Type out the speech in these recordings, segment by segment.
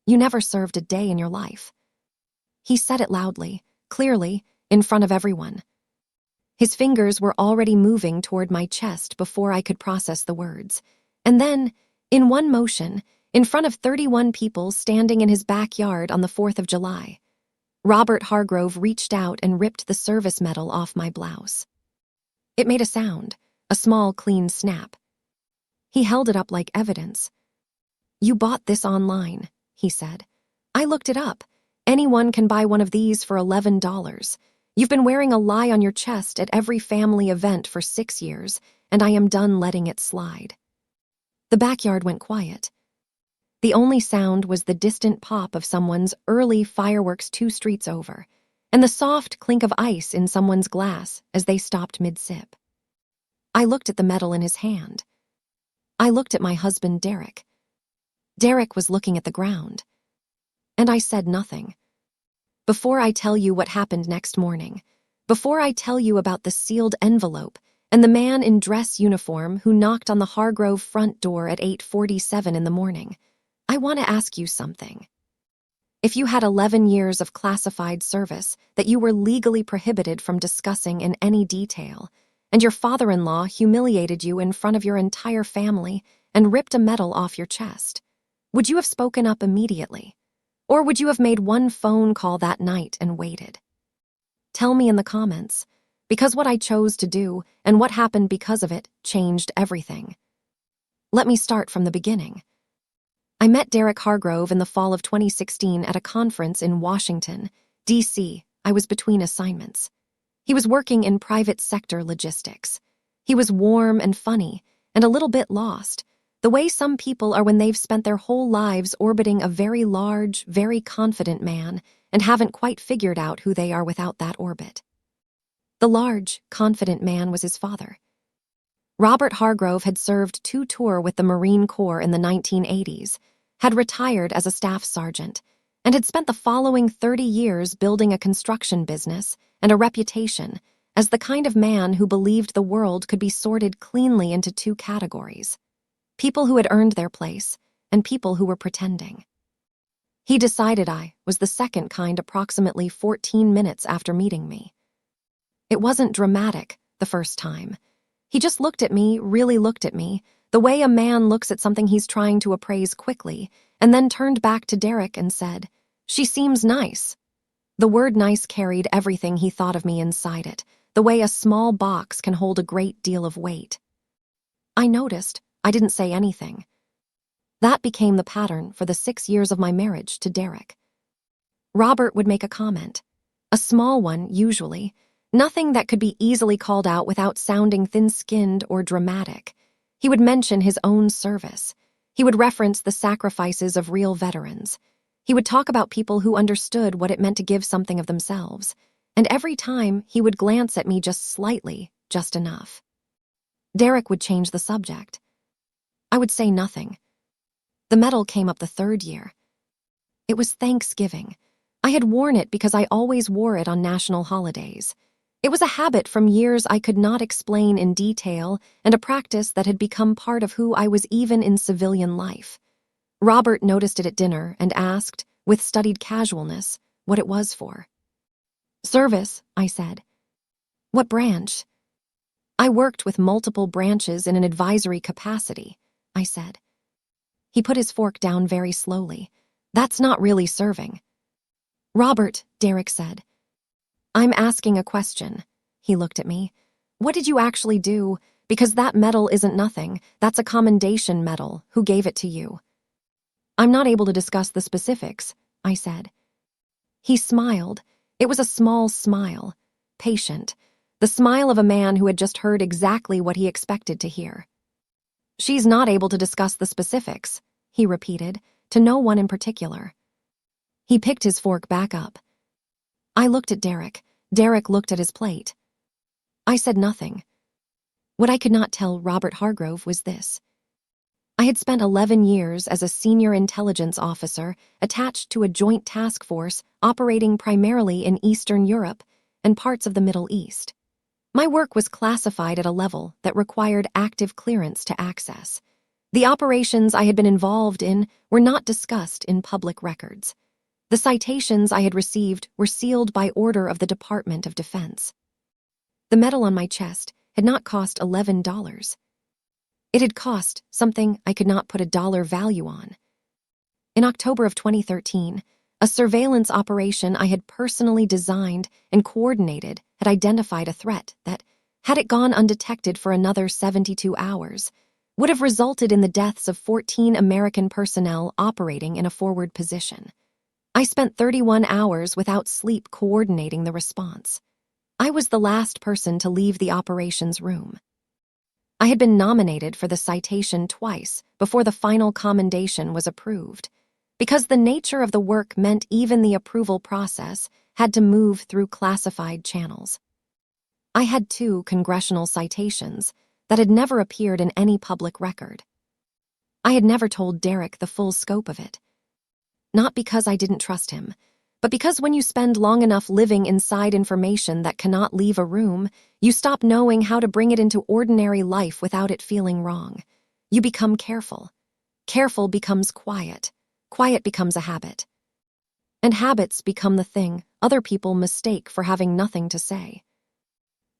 You never served a day in your life." He said it loudly, clearly, in front of everyone. His fingers were already moving toward my chest before I could process the words. And then, in one motion, in front of 31 people standing in his backyard on the 4th of July, Robert Hargrove reached out and ripped the service medal off my blouse. It made a sound, a small, clean snap. He held it up like evidence. "You bought this online," he said. "I looked it up. Anyone can buy one of these for $11. You've been wearing a lie on your chest at every family event for 6 years, and I am done letting it slide." The backyard went quiet. The only sound was the distant pop of someone's early fireworks 2 streets over, and the soft clink of ice in someone's glass as they stopped mid-sip. I looked at the medal in his hand. I looked at my husband, Derek. Derek was looking at the ground. And I said nothing. Before I tell you what happened next morning, before I tell you about the sealed envelope and the man in dress uniform who knocked on the Hargrove front door at 8:47 in the morning, I want to ask you something. If you had 11 years of classified service that you were legally prohibited from discussing in any detail, and your father-in-law humiliated you in front of your entire family and ripped a medal off your chest, would you have spoken up immediately? Or would you have made one phone call that night and waited? Tell me in the comments, because what I chose to do and what happened because of it changed everything. Let me start from the beginning. I met Derek Hargrove in the fall of 2016 at a conference in Washington, D.C. I was between assignments. He was working in private sector logistics. He was warm and funny, and a little bit lost, the way some people are when they've spent their whole lives orbiting a very large, very confident man and haven't quite figured out who they are without that orbit. The large, confident man was his father. Robert Hargrove had served 2 tours with the Marine Corps in the 1980s, had retired as a staff sergeant, and had spent the following 30 years building a construction business and a reputation as the kind of man who believed the world could be sorted cleanly into 2 categories: people who had earned their place and people who were pretending. He decided I was the second kind approximately 14 minutes after meeting me. It wasn't dramatic the first time. He just looked at me, really looked at me, the way a man looks at something he's trying to appraise quickly, and then turned back to Derek and said, "She seems nice." The word nice carried everything he thought of me inside it, the way a small box can hold a great deal of weight. I noticed. I didn't say anything. That became the pattern for the 6 years of my marriage to Derek. Robert would make a comment, a small one usually, nothing that could be easily called out without sounding thin-skinned or dramatic. He would mention his own service. He would reference the sacrifices of real veterans. He would talk about people who understood what it meant to give something of themselves, and every time he would glance at me just slightly, just enough. Derek would change the subject. I would say nothing. The medal came up the 3rd year. It was Thanksgiving. I had worn it because I always wore it on national holidays. It was a habit from years I could not explain in detail and a practice that had become part of who I was even in civilian life. Robert noticed it at dinner and asked, with studied casualness, what it was for. "Service," I said. "What branch?" "I worked with multiple branches in an advisory capacity," I said. He put his fork down very slowly. "That's not really serving." "Robert," Derek said. "I'm asking a question." He looked at me. "What did you actually do? Because that medal isn't nothing. That's a commendation medal. Who gave it to you?" "I'm not able to discuss the specifics," I said. He smiled. It was a small smile, patient, the smile of a man who had just heard exactly what he expected to hear. "She's not able to discuss the specifics," he repeated, to no one in particular. He picked his fork back up. I looked at Derek. Derek looked at his plate. I said nothing. What I could not tell Robert Hargrove was this. I had spent 11 years as a senior intelligence officer attached to a joint task force operating primarily in Eastern Europe and parts of the Middle East. My work was classified at a level that required active clearance to access. The operations I had been involved in were not discussed in public records. The citations I had received were sealed by order of the Department of Defense. The medal on my chest had not cost $11. It had cost something I could not put a dollar value on. In October of 2013, a surveillance operation I had personally designed and coordinated had identified a threat that, had it gone undetected for another 72 hours, would have resulted in the deaths of 14 American personnel operating in a forward position. I spent 31 hours without sleep coordinating the response. I was the last person to leave the operations room. I had been nominated for the citation twice before the final commendation was approved, because the nature of the work meant even the approval process had to move through classified channels. I had 2 congressional citations that had never appeared in any public record. I had never told Derek the full scope of it. Not because I didn't trust him, but because when you spend long enough living inside information that cannot leave a room, you stop knowing how to bring it into ordinary life without it feeling wrong. You become careful. Careful becomes quiet. Quiet becomes a habit. And habits become the thing other people mistake for having nothing to say.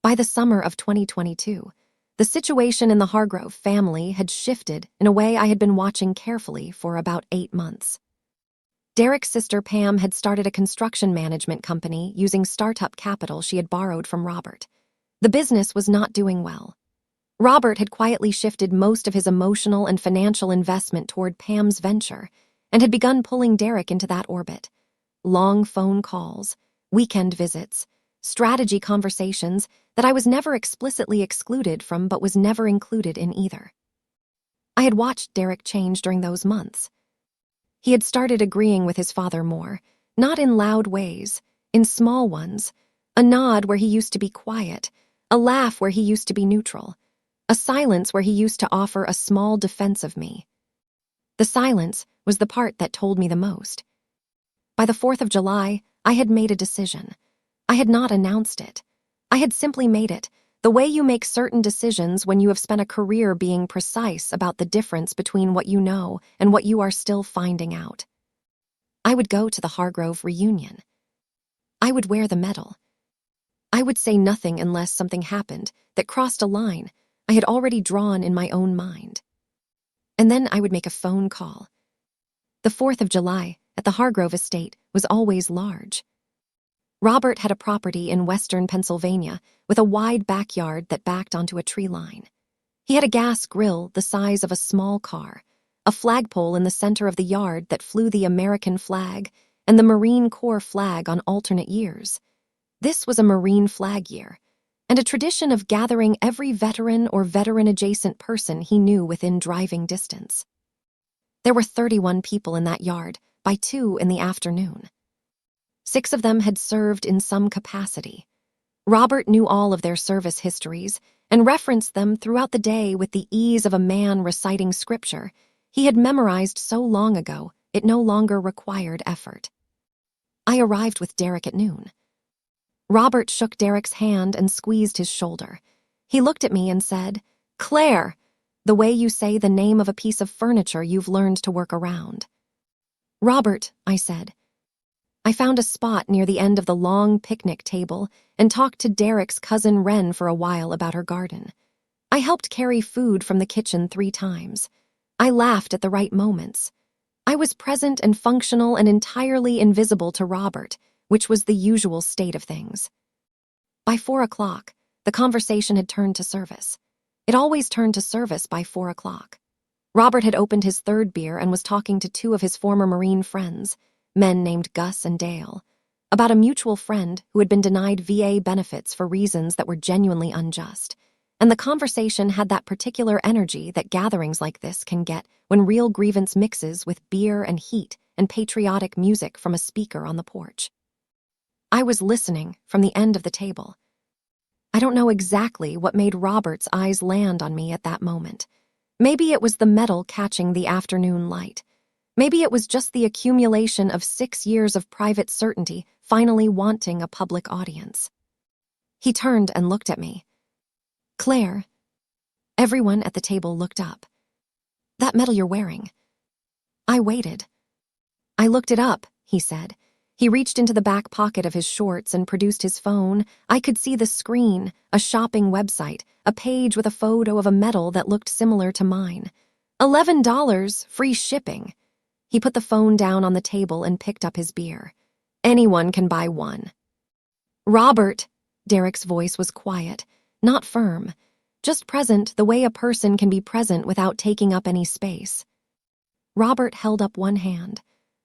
By the summer of 2022, the situation in the Hargrove family had shifted in a way I had been watching carefully for about 8 months. Derek's sister Pam had started a construction management company using startup capital she had borrowed from Robert. The business was not doing well. Robert had quietly shifted most of his emotional and financial investment toward Pam's venture and had begun pulling Derek into that orbit. Long phone calls, weekend visits, strategy conversations that I was never explicitly excluded from but was never included in either. I had watched Derek change during those months. He had started agreeing with his father more, not in loud ways, in small ones, a nod where he used to be quiet, a laugh where he used to be neutral, a silence where he used to offer a small defense of me. The silence was the part that told me the most. By the 4th of July, I had made a decision. I had not announced it. I had simply made it, the way you make certain decisions when you have spent a career being precise about the difference between what you know and what you are still finding out. I would go to the Hargrove reunion. I would wear the medal. I would say nothing unless something happened that crossed a line I had already drawn in my own mind. And then I would make a phone call. The 4th of July at the Hargrove estate was always large. Robert had a property in western Pennsylvania with a wide backyard that backed onto a tree line. He had a gas grill the size of a small car, a flagpole in the center of the yard that flew the American flag and the Marine Corps flag on alternate years. This was a Marine flag year, and a tradition of gathering every veteran or veteran-adjacent person he knew within driving distance. There were 31 people in that yard by 2 in the afternoon. 6 of them had served in some capacity. Robert knew all of their service histories and referenced them throughout the day with the ease of a man reciting scripture he had memorized so long ago it no longer required effort. I arrived with Derek at noon. Robert shook Derek's hand and squeezed his shoulder. He looked at me and said, "Claire," the way you say the name of a piece of furniture you've learned to work around. "Robert," I said. I found a spot near the end of the long picnic table and talked to Derek's cousin Wren for a while about her garden. I helped carry food from the kitchen 3 times. I laughed at the right moments. I was present and functional and entirely invisible to Robert, which was the usual state of things. By 4 o'clock, the conversation had turned to service. It always turned to service by 4 o'clock. Robert had opened his 3rd beer and was talking to 2 of his former Marine friends, men named Gus and Dale, about a mutual friend who had been denied VA benefits for reasons that were genuinely unjust. And the conversation had that particular energy that gatherings like this can get when real grievance mixes with beer and heat and patriotic music from a speaker on the porch. I was listening from the end of the table. I don't know exactly what made Robert's eyes land on me at that moment. Maybe it was the medal catching the afternoon light. Maybe it was just the accumulation of 6 years of private certainty finally wanting a public audience. He turned and looked at me. "Claire." Everyone at the table looked up. That medal you're wearing." I waited. "I looked it up," he said. He reached into the back pocket of his shorts and produced his phone. I could see the screen, a shopping website, a page with a photo of a medal that looked similar to mine. $11, free shipping. He put the phone down on the table and picked up his beer. "Anyone can buy one." "Robert," Derek's voice was quiet, not firm, just present the way a person can be present without taking up any space. Robert held up one hand.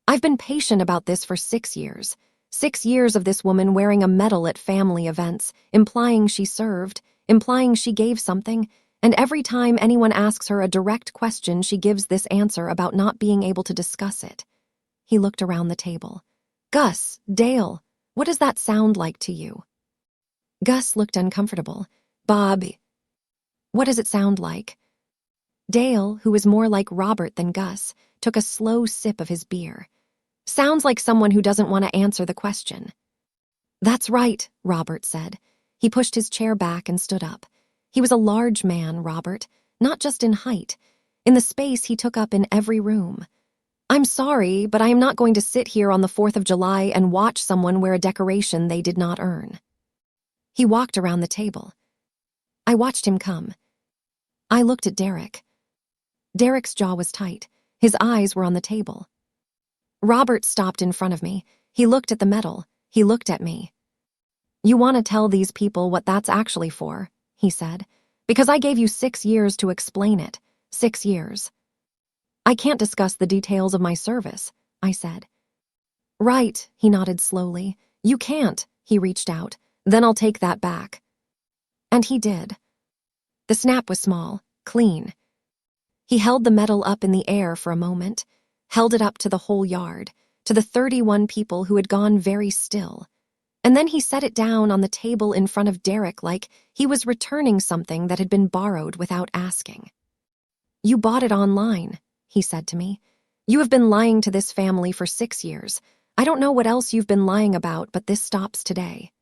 "I've been patient about this for 6 years. 6 years of this woman wearing a medal at family events, implying she served, implying she gave something, and every time anyone asks her a direct question, she gives this answer about not being able to discuss it." He looked around the table. "Gus, Dale, what does that sound like to you?" Gus looked uncomfortable. "Bob, what does it sound like?" Dale, who was more like Robert than Gus, took a slow sip of his beer. "Sounds like someone who doesn't want to answer the question." "That's right," Robert said. He pushed his chair back and stood up. He was a large man, Robert, not just in height, in the space he took up in every room. "I'm sorry, but I am not going to sit here on the 4th of July and watch someone wear a decoration they did not earn." He walked around the table. I watched him come. I looked at Derek. Derek's jaw was tight. His eyes were on the table. Robert stopped in front of me. He looked at the medal. He looked at me. "You want to tell these people what that's actually for," he said, "because I gave you 6 years to explain it. 6 years." "I can't discuss the details of my service," I said. "Right," he nodded slowly. "You can't," he reached out. "Then I'll take that back." And he did. The snap was small, clean. He held the medal up in the air for a moment, held it up to the whole yard, to the 31 people who had gone very still. And then he set it down on the table in front of Derek like he was returning something that had been borrowed without asking. "You bought it online," he said to me. "You have been lying to this family for 6 years. I don't know what else you've been lying about, but this stops today."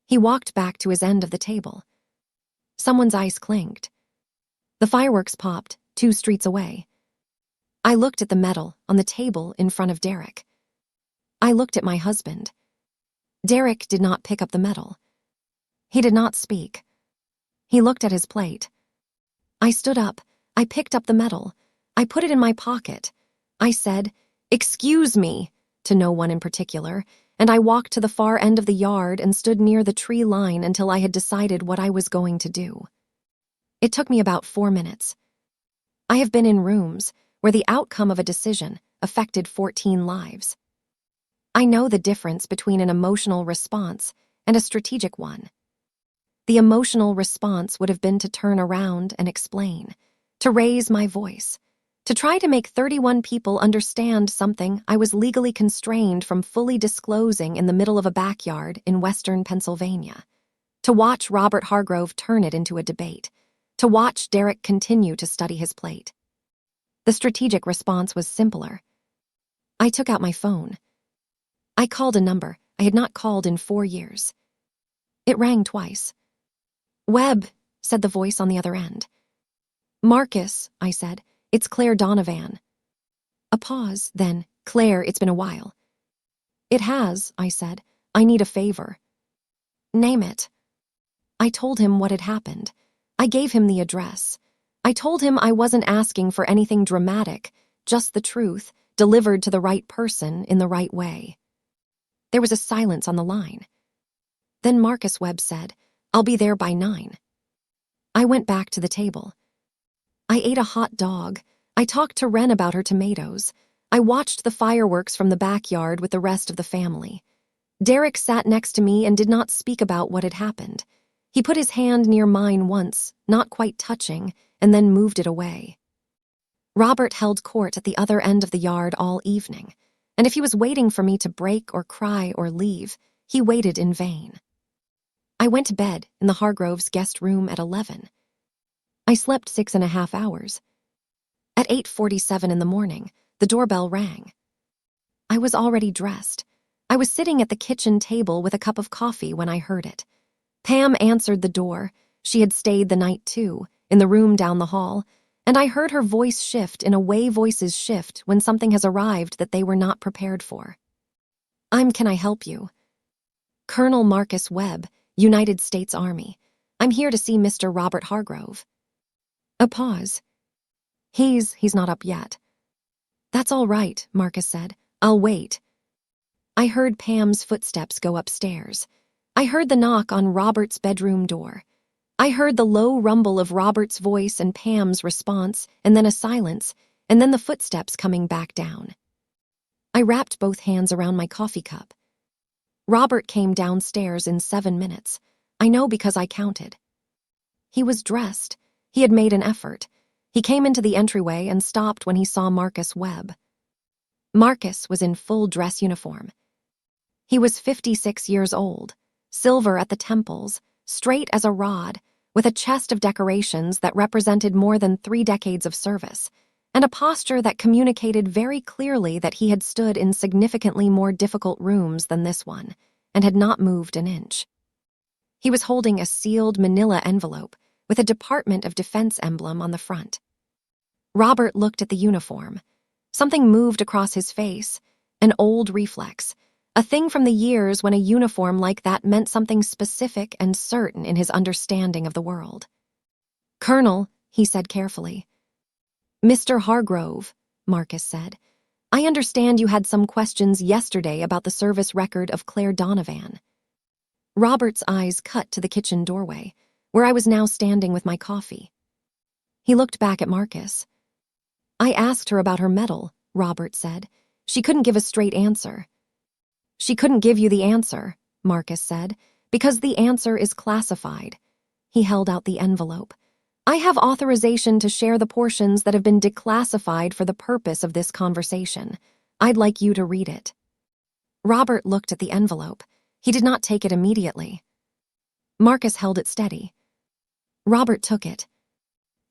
He walked back to his end of the table. Someone's eyes clinked. The fireworks popped 2 streets away. I looked at the medal on the table in front of Derek. I looked at my husband. Derek did not pick up the medal. He did not speak. He looked at his plate. I stood up. I picked up the medal. I put it in my pocket. I said, "Excuse me," to no one in particular, and I walked to the far end of the yard and stood near the tree line until I had decided what I was going to do. It took me about 4 minutes. I have been in rooms where the outcome of a decision affected 14 lives. I know the difference between an emotional response and a strategic one. The emotional response would have been to turn around and explain, to raise my voice, to try to make 31 people understand something I was legally constrained from fully disclosing in the middle of a backyard in western Pennsylvania, to watch Robert Hargrove turn it into a debate, to watch Derek continue to study his plate. The strategic response was simpler. I took out my phone. I called a number I had not called in 4 years. It rang twice. "Webb," said the voice on the other end. "Marcus," I said, "it's Claire Donovan." A pause, then, "Claire, it's been a while." "It has," I said. "I need a favor." "Name it." I told him what had happened. I gave him the address. I told him I wasn't asking for anything dramatic, just the truth, delivered to the right person in the right way. There was a silence on the line. Then Marcus Webb said, "I'll be there by 9. I went back to the table. I ate a hot dog. I talked to Wren about her tomatoes. I watched the fireworks from the backyard with the rest of the family. Derek sat next to me and did not speak about what had happened. He put his hand near mine once, not quite touching, and then moved it away. Robert held court at the other end of the yard all evening, and if he was waiting for me to break or cry or leave, he waited in vain. I went to bed in the Hargroves' guest room at 11. I slept 6.5 hours. At 8:47 in the morning, the doorbell rang. I was already dressed. I was sitting at the kitchen table with a cup of coffee when I heard it. Pam answered the door. She had stayed the night too, in the room down the hall, and I heard her voice shift in a way voices shift when something has arrived that they were not prepared for. Can I help you? Colonel Marcus Webb, United States Army. I'm here to see Mr. Robert Hargrove. A pause. He's not up yet. That's all right, Marcus said. I'll wait. I heard Pam's footsteps go upstairs. I heard the knock on Robert's bedroom door. I heard the low rumble of Robert's voice and Pam's response, and then a silence, and then the footsteps coming back down. I wrapped both hands around my coffee cup. Robert came downstairs in 7 minutes. I know because I counted. He was dressed. He had made an effort. He came into the entryway and stopped when he saw Marcus Webb. Marcus was in full dress uniform. He was 56 years old, silver at the temples, straight as a rod, with a chest of decorations that represented more than 3 decades of service, and a posture that communicated very clearly that he had stood in significantly more difficult rooms than this one, and had not moved an inch. He was holding a sealed manila envelope with a Department of Defense emblem on the front. Robert looked at the uniform. Something moved across his face, an old reflex, a thing from the years when a uniform like that meant something specific and certain in his understanding of the world. Colonel, he said carefully. Mr. Hargrove, Marcus said, I understand you had some questions yesterday about the service record of Claire Donovan. Robert's eyes cut to the kitchen doorway, where I was now standing with my coffee. He looked back at Marcus. I asked her about her medal, Robert said. She couldn't give a straight answer. She couldn't give you the answer, Marcus said, because the answer is classified. He held out the envelope. I have authorization to share the portions that have been declassified for the purpose of this conversation. I'd like you to read it. Robert looked at the envelope. He did not take it immediately. Marcus held it steady. Robert took it.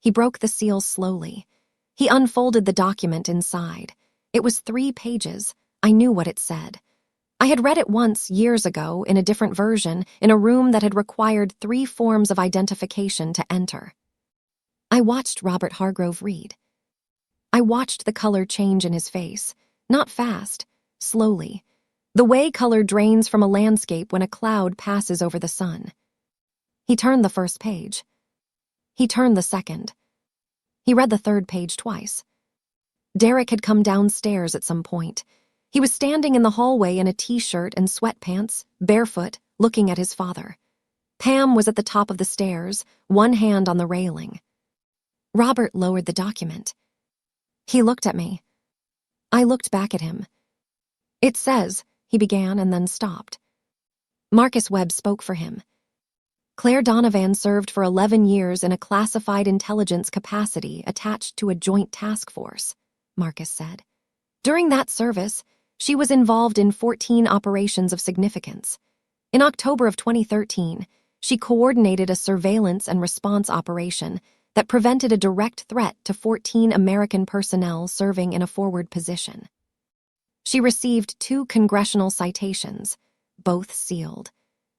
He broke the seal slowly. He unfolded the document inside. It was 3 pages. I knew what it said. I had read it once, years ago, in a different version, in a room that had required 3 forms of identification to enter. I watched Robert Hargrove read. I watched the color change in his face, not fast, slowly, the way color drains from a landscape when a cloud passes over the sun. He turned the first page. He turned the second. He read the 3rd page twice. Derek had come downstairs at some point. He was standing in the hallway in a t-shirt and sweatpants, barefoot, looking at his father. Pam was at the top of the stairs, one hand on the railing. Robert lowered the document. He looked at me. I looked back at him. It says, he began and then stopped. Marcus Webb spoke for him. Claire Donovan served for 11 years in a classified intelligence capacity attached to a joint task force, Marcus said. During that service, she was involved in 14 operations of significance. In October of 2013, she coordinated a surveillance and response operation that prevented a direct threat to 14 American personnel serving in a forward position. She received 2 congressional citations, both sealed,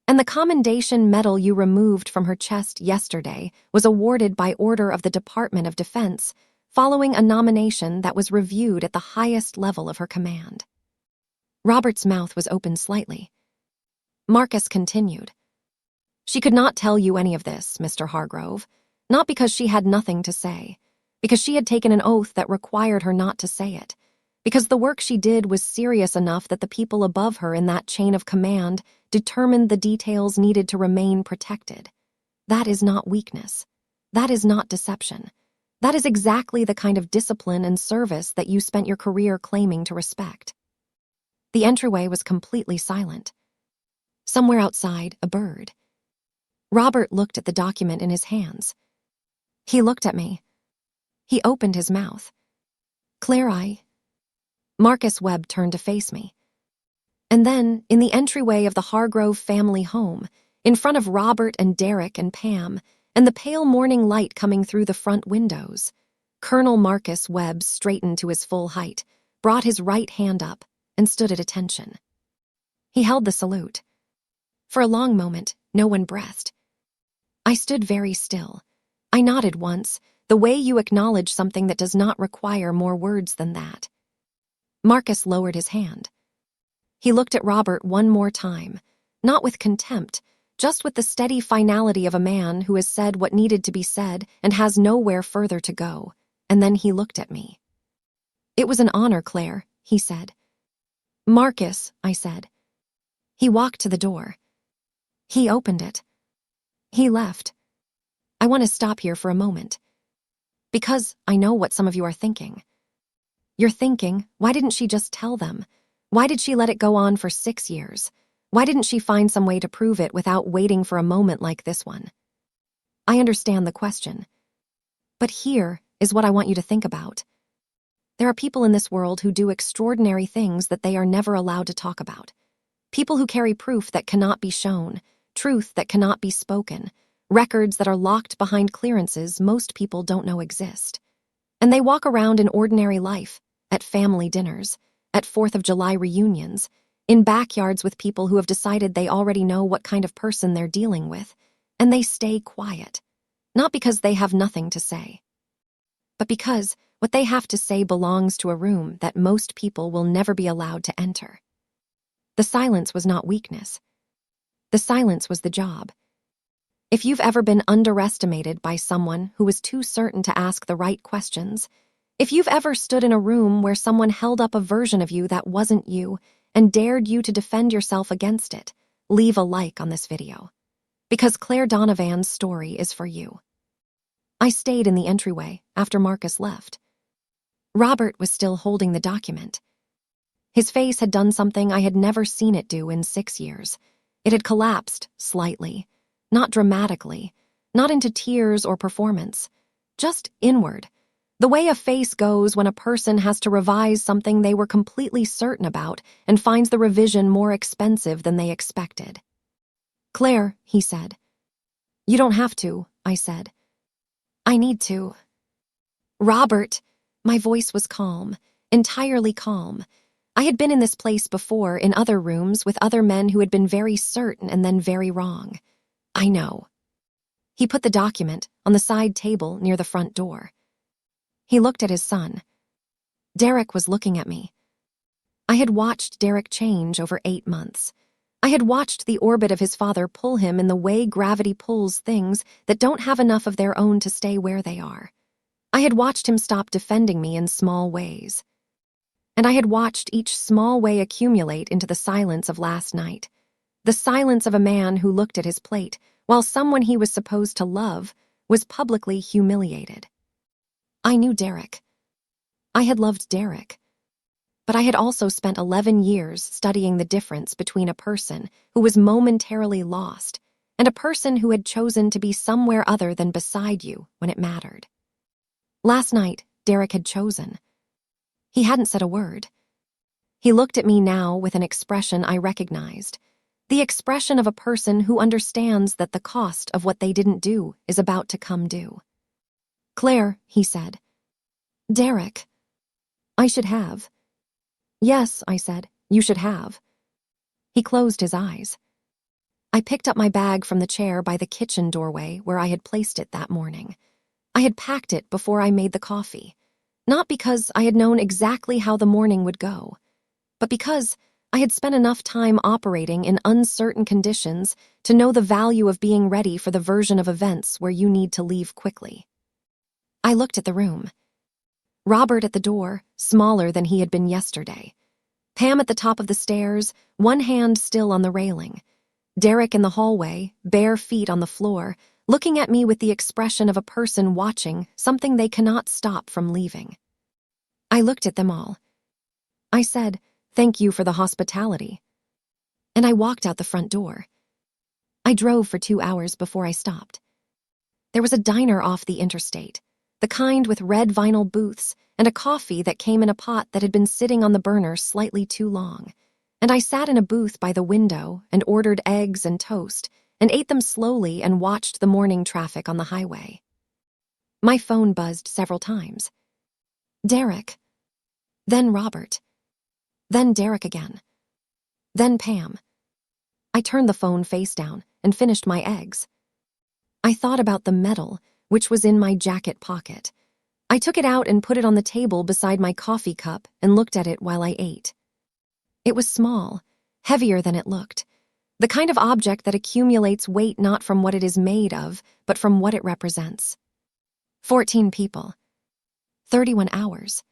and the Commendation Medal you removed from her chest yesterday was awarded by order of the Department of Defense following a nomination that was reviewed at the highest level of her command. Robert's mouth was open slightly. Marcus continued. She could not tell you any of this, Mr. Hargrove, not because she had nothing to say, because she had taken an oath that required her not to say it, because the work she did was serious enough that the people above her in that chain of command determined the details needed to remain protected. That is not weakness. That is not deception. That is exactly the kind of discipline and service that you spent your career claiming to respect. The entryway was completely silent. Somewhere outside, a bird. Robert looked at the document in his hands. He looked at me. He opened his mouth. Claire, Marcus Webb turned to face me. And then, in the entryway of the Hargrove family home, in front of Robert and Derek and Pam, and the pale morning light coming through the front windows, Colonel Marcus Webb straightened to his full height, brought his right hand up, and stood at attention. He held the salute. For a long moment, no one breathed. I stood very still. I nodded once, The way you acknowledge something that does not require more words than that. Marcus lowered his hand. He looked at Robert one more time, not with contempt, just with the steady finality of a man who has said what needed to be said and has nowhere further to go, and then he looked at me. "It was an honor, Claire," he said. "Marcus," I said. He walked to the door. He opened it. He left. I want to stop here for a moment. Because I know what some of you are thinking. You're thinking, why didn't she just tell them? Why did she let it go on for 6 years? Why didn't she find some way to prove it without waiting for a moment like this one? I understand the question. But here is what I want you to think about. There are people in this world who do extraordinary things that they are never allowed to talk about. People who carry proof that cannot be shown, truth that cannot be spoken, records that are locked behind clearances most people don't know exist. And they walk around in ordinary life, at family dinners, at 4th of July reunions, in backyards with people who have decided they already know what kind of person they're dealing with, and they stay quiet. Not because they have nothing to say, but because what they have to say belongs to a room that most people will never be allowed to enter. The silence was not weakness. The silence was the job. If you've ever been underestimated by someone who was too certain to ask the right questions, if you've ever stood in a room where someone held up a version of you that wasn't you and dared you to defend yourself against it, leave a like on this video. Because Claire Donovan's story is for you. I stayed in the entryway after Marcus left. Robert was still holding the document. His face had done something I had never seen it do in 6 years. It had collapsed slightly, not dramatically, not into tears or performance, just inward. The way a face goes when a person has to revise something they were completely certain about and finds the revision more expensive than they expected. "Claire," he said. "You don't have to," I said. "I need to." "Robert," my voice was calm, entirely calm. I had been in this place before in other rooms with other men who had been very certain and then very wrong. "I know." He put the document on the side table near the front door. He looked at his son. Derek was looking at me. I had watched Derek change over 8 months. I had watched the orbit of his father pull him in the way gravity pulls things that don't have enough of their own to stay where they are. I had watched him stop defending me in small ways. And I had watched each small way accumulate into the silence of last night. The silence of a man who looked at his plate while someone he was supposed to love was publicly humiliated. I knew Derek. I had loved Derek. But I had also spent 11 years studying the difference between a person who was momentarily lost and a person who had chosen to be somewhere other than beside you when it mattered. Last night, Derek had chosen. He hadn't said a word. He looked at me now with an expression I recognized, the expression of a person who understands that the cost of what they didn't do is about to come due. "Claire," he said. "Derek." "I should have." "Yes," I said, "you should have." He closed his eyes. I picked up my bag from the chair by the kitchen doorway where I had placed it that morning. I had packed it before I made the coffee, not because I had known exactly how the morning would go, but because I had spent enough time operating in uncertain conditions to know the value of being ready for the version of events where you need to leave quickly. I looked at the room. Robert at the door, smaller than he had been yesterday. Pam at the top of the stairs, one hand still on the railing. Derek in the hallway, bare feet on the floor, looking at me with the expression of a person watching something they cannot stop from leaving. I looked at them all. I said, "Thank you for the hospitality." And I walked out the front door. I drove for 2 hours before I stopped. There was a diner off the interstate, the kind with red vinyl booths and a coffee that came in a pot that had been sitting on the burner slightly too long. And I sat in a booth by the window and ordered eggs and toast and ate them slowly and watched the morning traffic on the highway. My phone buzzed several times. Derek. Then Robert. Then Derek again. Then Pam. I turned the phone face down and finished my eggs. I thought about the metal which was in my jacket pocket. I took it out and put it on the table beside my coffee cup and looked at it while I ate. It was small, heavier than it looked. The kind of object that accumulates weight not from what it is made of, but from what it represents. 14 people. 31 hours.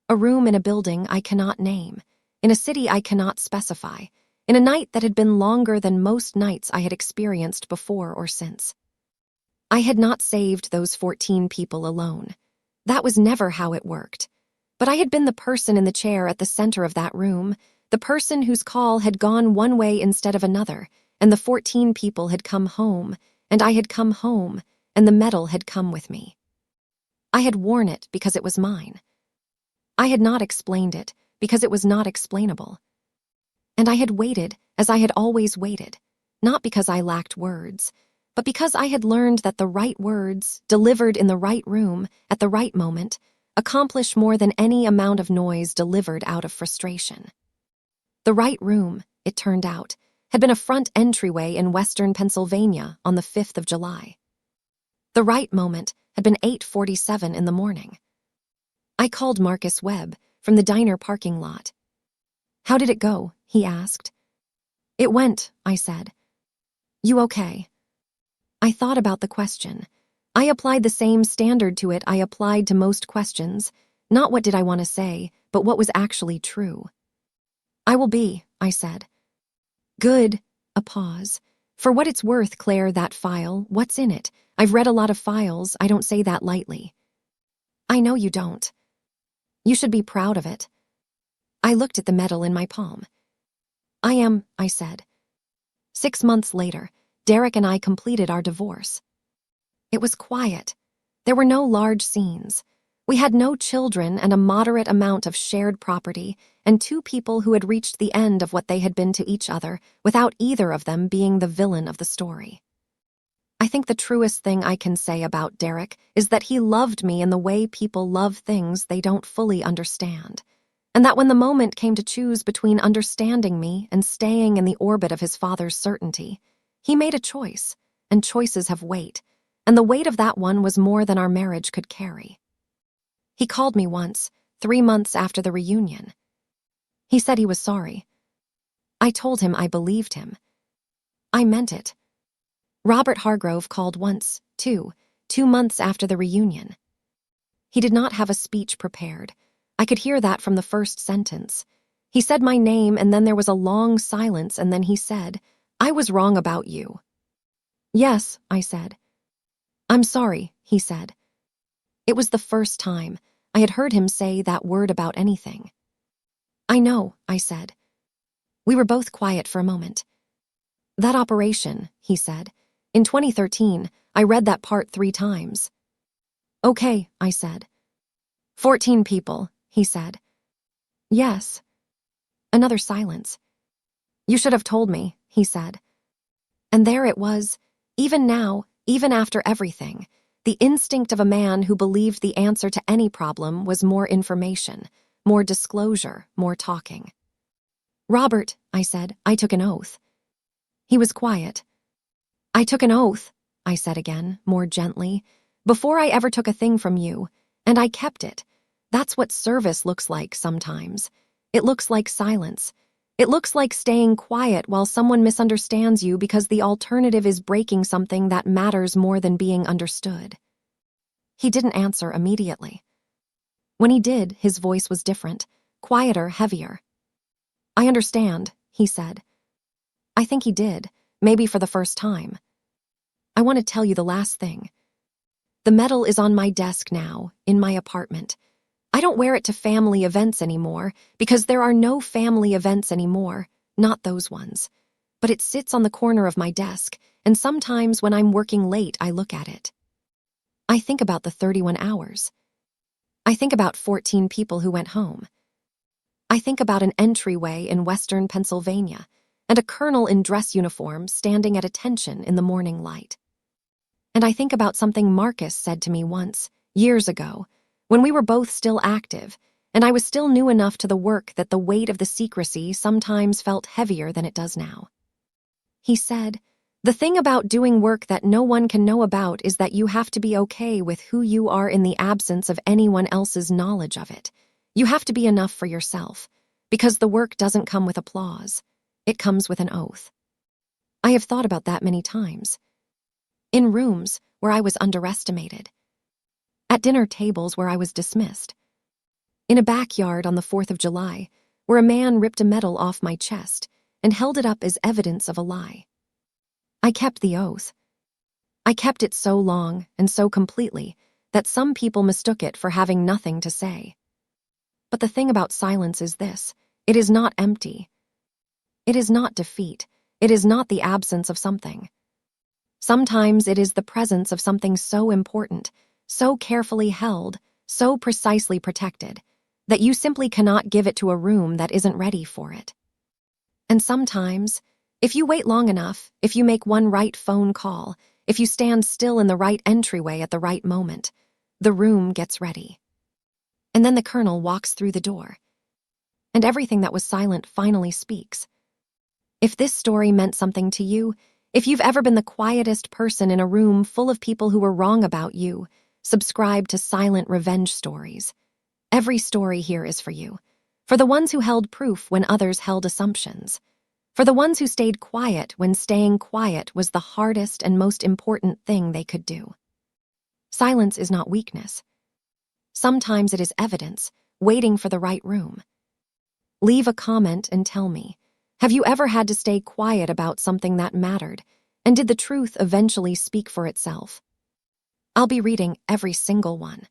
A room in a building I cannot name, in a city I cannot specify, in a night that had been longer than most nights I had experienced before or since. I had not saved those 14 people alone. That was never how it worked. But I had been the person in the chair at the center of that room, the person whose call had gone one way instead of another, and the 14 people had come home, and I had come home, and the medal had come with me. I had worn it because it was mine. I had not explained it because it was not explainable. And I had waited as I had always waited, not because I lacked words, but because I had learned that the right words, delivered in the right room, at the right moment, accomplish more than any amount of noise delivered out of frustration. The right room, it turned out, had been a front entryway in western Pennsylvania on the 5th of July. The right moment had been 8:47 in the morning. I called Marcus Webb from the diner parking lot. "How did it go?" he asked. "It went," I said. "You okay?" I thought about the question. I applied the same standard to it I applied to most questions. Not what did I want to say, but what was actually true. "I will be," I said. "Good." A pause. "For what it's worth, Claire, that file, what's in it? I've read a lot of files, I don't say that lightly." "I know you don't." "You should be proud of it." I looked at the medal in my palm. "I am," I said. 6 months later, Derek and I completed our divorce. It was quiet. There were no large scenes. We had no children and a moderate amount of shared property, and 2 people who had reached the end of what they had been to each other without either of them being the villain of the story. I think the truest thing I can say about Derek is that he loved me in the way people love things they don't fully understand, and that when the moment came to choose between understanding me and staying in the orbit of his father's certainty, he made a choice, and choices have weight, and the weight of that one was more than our marriage could carry. He called me once, 3 months after the reunion. He said he was sorry. I told him I believed him. I meant it. Robert Hargrove called once, too, 2 months after the reunion. He did not have a speech prepared. I could hear that from the first sentence. He said my name, and then there was a long silence, and then he said, "I was wrong about you." "Yes," I said. "I'm sorry," he said. It was the first time I had heard him say that word about anything. "I know," I said. We were both quiet for a moment. "That operation," he said. "In 2013, I read that part 3 times. "Okay," I said. 14 people, he said. "Yes." Another silence. "You should have told me," he said. And there it was, even now, even after everything, the instinct of a man who believed the answer to any problem was more information, more disclosure, more talking. "Robert," I said, "I took an oath." He was quiet. "I took an oath," I said again, more gently, "before I ever took a thing from you, and I kept it. That's what service looks like sometimes. It looks like silence. It looks like staying quiet while someone misunderstands you because the alternative is breaking something that matters more than being understood." He didn't answer immediately. When he did, his voice was different, quieter, heavier. "I understand," he said. I think he did, maybe for the first time. "I want to tell you the last thing. The medal is on my desk now, in my apartment. I don't wear it to family events anymore, because there are no family events anymore, not those ones. But it sits on the corner of my desk, and sometimes when I'm working late, I look at it. I think about the 31 hours. I think about 14 people who went home. I think about an entryway in western Pennsylvania, and a colonel in dress uniform standing at attention in the morning light. And I think about something Marcus said to me once, years ago, when we were both still active, and I was still new enough to the work that the weight of the secrecy sometimes felt heavier than it does now. He said, The thing about doing work that no one can know about is that you have to be okay with who you are in the absence of anyone else's knowledge of it. You have to be enough for yourself, because the work doesn't come with applause. It comes with an oath. I have thought about that many times. In rooms where I was underestimated. At dinner tables where I was dismissed. In a backyard on the 4th of July, where a man ripped a medal off my chest and held it up as evidence of a lie. I kept the oath. I kept it so long and so completely that some people mistook it for having nothing to say. But the thing about silence is this: it is not empty. It is not defeat. It is not the absence of something. Sometimes it is the presence of something so important, so carefully held, so precisely protected, that you simply cannot give it to a room that isn't ready for it. And sometimes, if you wait long enough, if you make one right phone call, if you stand still in the right entryway at the right moment, the room gets ready. And then the colonel walks through the door. And everything that was silent finally speaks. If this story meant something to you, if you've ever been the quietest person in a room full of people who were wrong about you, subscribe to Silent Revenge Stories. Every story here is for you. For the ones who held proof when others held assumptions. For the ones who stayed quiet when staying quiet was the hardest and most important thing they could do. Silence is not weakness. Sometimes it is evidence, waiting for the right room. Leave a comment and tell me, have you ever had to stay quiet about something that mattered, and did the truth eventually speak for itself? I'll be reading every single one.